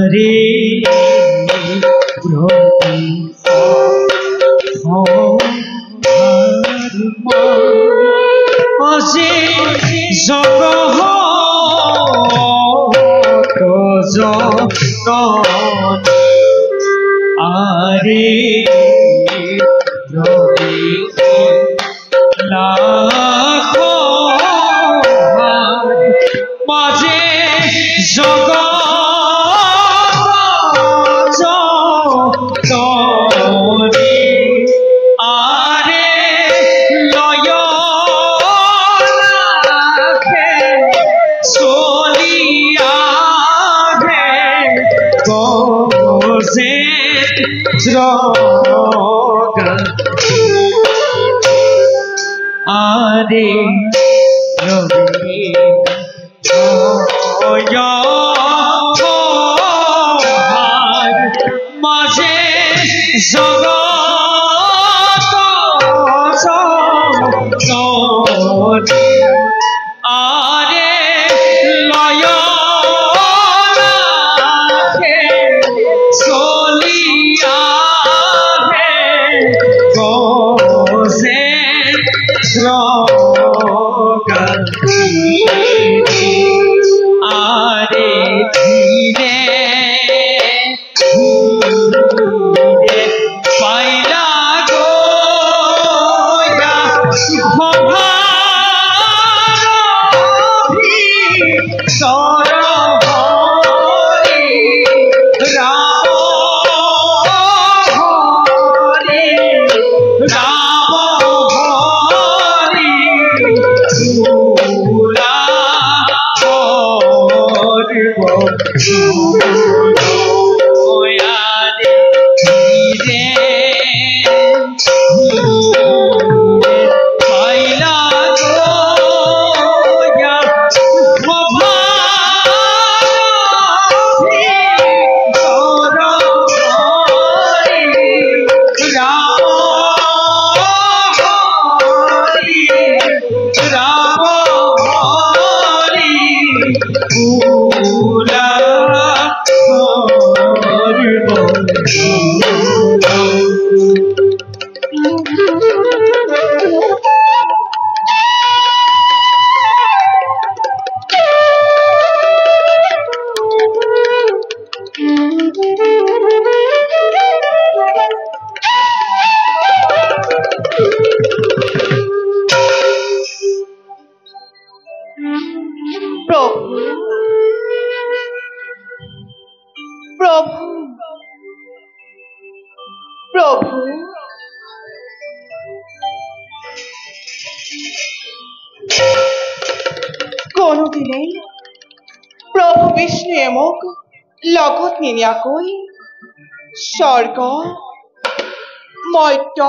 আরে অজে জগত আরে লাখ মাঝে জগত আরে লয় রাখে চলিয়া হে গজে আরে রবি মাঝে জগত আরে লয় রাখে চলিয়া হে গজে আরে ধীরে পাইলা গো প্রভু কোনদিনেই প্রভু বিষ্ণু এমক লগত নিনিয়াকৈ স্বৰ্গ মৰ্ত্য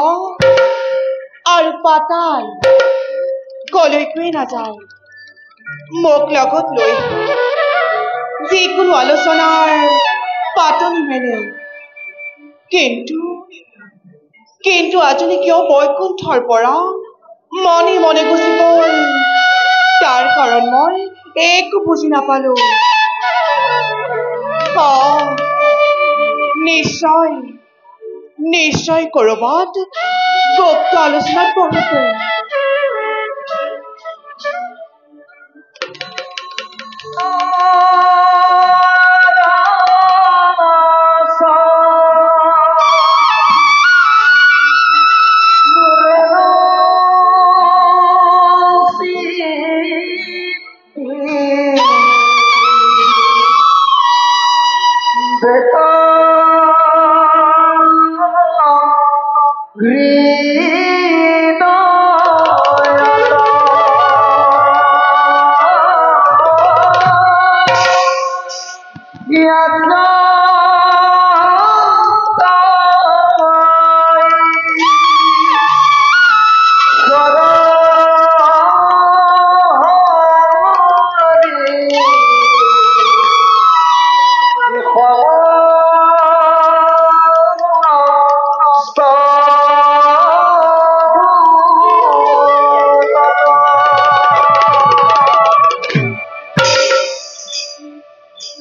আৰু পাতাল কলৈকোৱে নাযায় মোক লগত লৈ যিকোনো আলোচনাৰ পাতনি মেলে কিন্তু আজি কিয় বৈকুণ্ঠৰ পৰা মনে মনে গুচি গ'ল তাৰ কাৰণ মই একো বুজি নাপালো নিশ্চয় কৰবাত গুপ্ত আলোচনাত বহিছে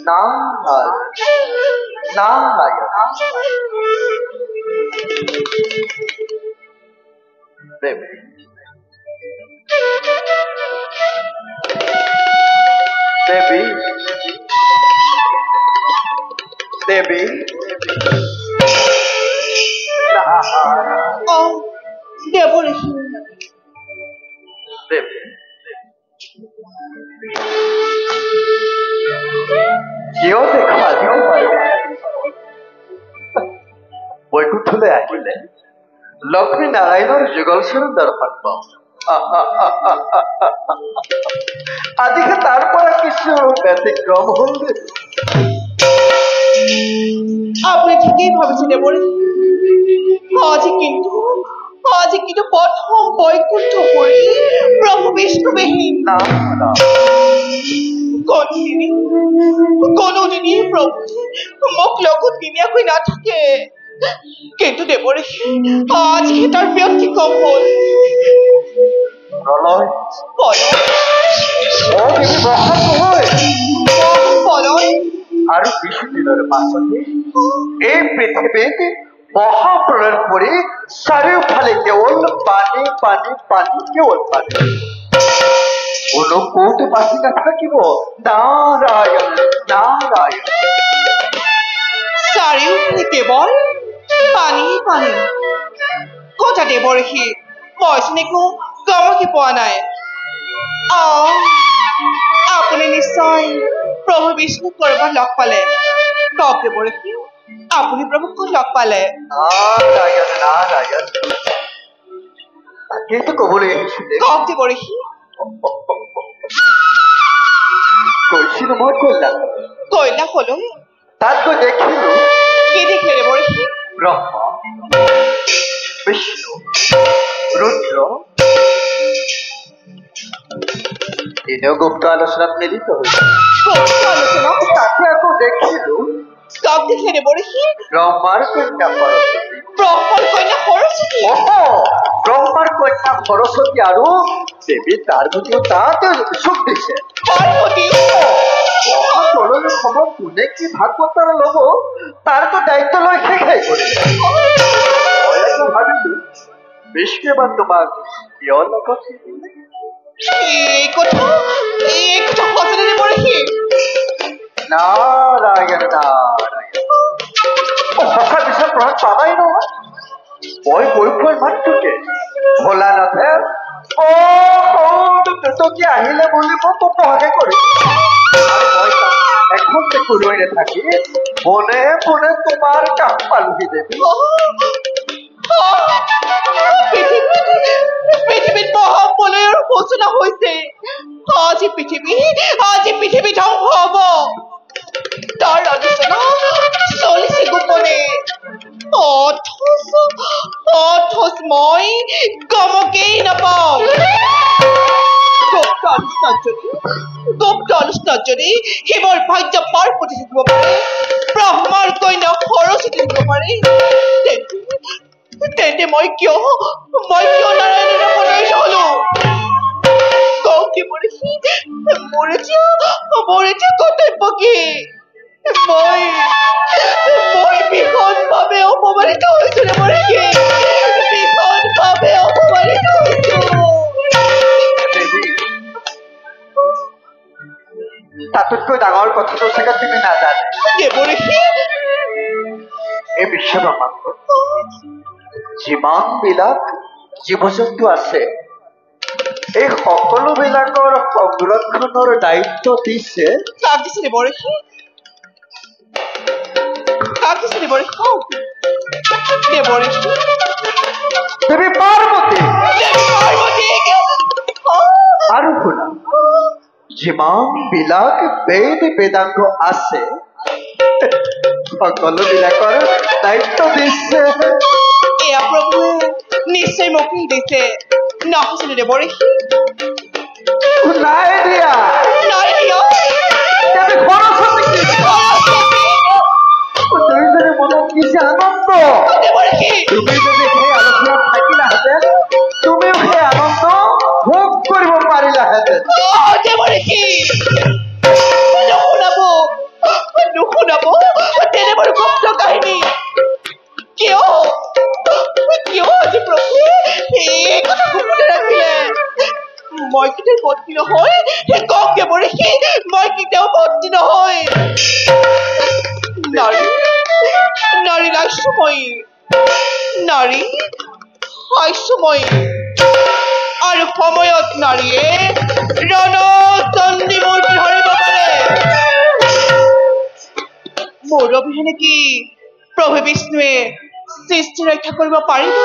Now নারায়ণ দেবী দেবী দেবী ও দেবঋষি, দেবী কেউ দেখা দিও পারবে বৈকুণ্ঠলে আহিলে লক্ষ্মী নাৰায়ণৰ যুগল চৰণ দৰ্শন পাওঁ আজিকে তাৰ পৰা কিছু ব্যতিক্ৰম হল আপনি ঠিকই ভাবেছেন দেবঋষি। আজ কিন্তু প্রথম বৈকুণ্ঠপুরী প্রভু বিষ্ণুবিহীন কোনদিনই প্রভু মোক লগত নিনিয়াকৈ নাথাকে, কিন্তু দেবঋষি আজকে তার ব্যতিক্রম হল। প্ৰলয় বলো অ দেৱী বহা নহয় বলো আৰু কিছুদিনৰ পাছতে এই পৃথিৱীত মহাপ্ৰলয়ৰ পৰি চাৰিওফালে কেৱল পানী পানী পানী কেৱল পানী কোনো ক'ত বাচি নাথাকিব নাৰায়ণ নাৰায়ণ চাৰিওফালে কেৱল পানী পানী কথা দেবঋষি মইচোন একো গমকে পোৱা নাই। আপুনি নিশ্চয় প্ৰভু বিষ্ণুক কৰবাত লগ পালে। কওক দেবঋষি, আপুনি প্ৰভুক ক'ত লগ পালে? নাৰায়ণ নাৰায়ণ তাকেইতো ক'বলৈ আহিছিলে কওক দেবঋষি। কৈছিলো মই কল্যাণ কৈলাসলৈ? তাত গৈ দেখিলো কি দেখিলে দেবঋষি? ব্ৰহ্মা বিষ্ণু ৰুদ্ৰ তিনিও গুপ্ত আলোচনাত মিলিত হৈছে গুপ্ত আলোচনা? তাকে আকৌ দেখিলো কাক দেখিলে দেবঋষি? ব্ৰহ্মাৰ কন্যা সৰস্বতী ব্ৰহ্মাৰ কন্যা সৰস্বতী? ব্ৰহ্মাৰ কন্যা সৰস্বতী আৰু দেৱী তাৰ প্ৰতিও তাতে যোগ দিছে। পাৰ্বতী? মহাপ্ৰলয়ৰ সময়ত কোনে কি ভাগ বতৰা ল'ব তাৰতো দায়িত্ব লৈ শেষাই কৰিলে। মই ভাবিলো বিষ্ণুৱে তোমাক কিয় লগত নিদিলে? এই কথা সঁচানে দেবঋষি? নাৰায়ণ নাৰায়ণ সঁচা বিচাৰ প্ৰমাণ পাবাই নহয়। মই গৈ পোৱাৰ মাত্ৰকে ভোলানাথে দুটকি আহিলে বুলি মই উপহাসে কৰিম আৰু মই এখন কুৰৈ নাথাকি মনে মনে তোমাৰ কাষ পালোহি দেৱী। পৃথিৱীত মহাপ্ৰলয়ৰ সূচনা হৈছে। আজি পৃথিৱী ধ্বংস হব। তাৰ আলোচনা চলিছে গোপনে। অথচ মই গমকেই নাপাওঁ। গুপ্ত আলোচনাত যদি শিৱৰ ভাগ্য পাৰ্বতী থাকিব পাৰে, ব্ৰহ্মাৰ কন্যা সৰস্বতী থাকিব পাৰে, তেন্তে মই কিয় নাৰায়ণৰ সদস্য হলো? কওক দেবঋষি, মোৰ এতিয়া কৰ্তব্য কি? মই ভীষণভাৱে অপমানিত হৈছো দেবঋষি, ভীষণভাৱে অপমানিত হৈছো। তাতোতকৈ ডাঙৰ কথাটো চাগে তুমি নাজানে। দেবঋষি, এই বিশ্বব্ৰহ্মাণ্ডত যিমানবিলাক জীৱ জন্তু আছে এই সকলোবিলাকৰ সংৰক্ষণৰ দায়িত্ব দিছে কাক দিছে দেবঋষি? দেবঋষি দেৱী পাৰ্বতী। আৰু শুনা, যিমানবিলাক বেদ বেদাংগ আছে সকলোবিলাকৰ দায়িত্ব দিছে এয়া প্ৰভুৱে নিশ্চয় মোকেই দিছে, নহৈছেনে দেবঋষি? নাই দিয়া দেৱী সৰস্বতী। দুয়োজনে মনত দিছে আনন্দ। তুমি যদি সেই আলোচনাত থাকিলাহেঁতেন তুমিও সেই আনন্দ ভোগ কৰিব পাৰিলাহেঁতেন। নুশুনাব মোৰ গুপ্ত কাহিনী কিয় কিয় আজি প্ৰভুৱে এই কথা গোপনে ৰাখিলে মই কেতিয়াও বন্দী নহয় কওক দেৱঋষি মই কেতিয়াও বন্দী নহয় নাৰী নাৰী লাস্যময়ী নাৰী হাস্যময়ী আৰু সময়ত নাৰীয়ে ৰণচণ্ডী মূৰ্তি ধৰিব পাৰে মোৰ অবিহনে কি প্ৰভু বিষ্ণুৱে সৃষ্টি ৰক্ষা কৰিব পাৰিব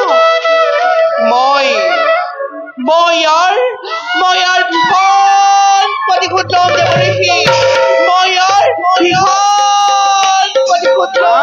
মই ইয়াৰ ভীষণ প্ৰতিশোধ ল'ম দেৱঋষি মই ইয়াৰ ভীষণ প্ৰতিশোধ ল'ম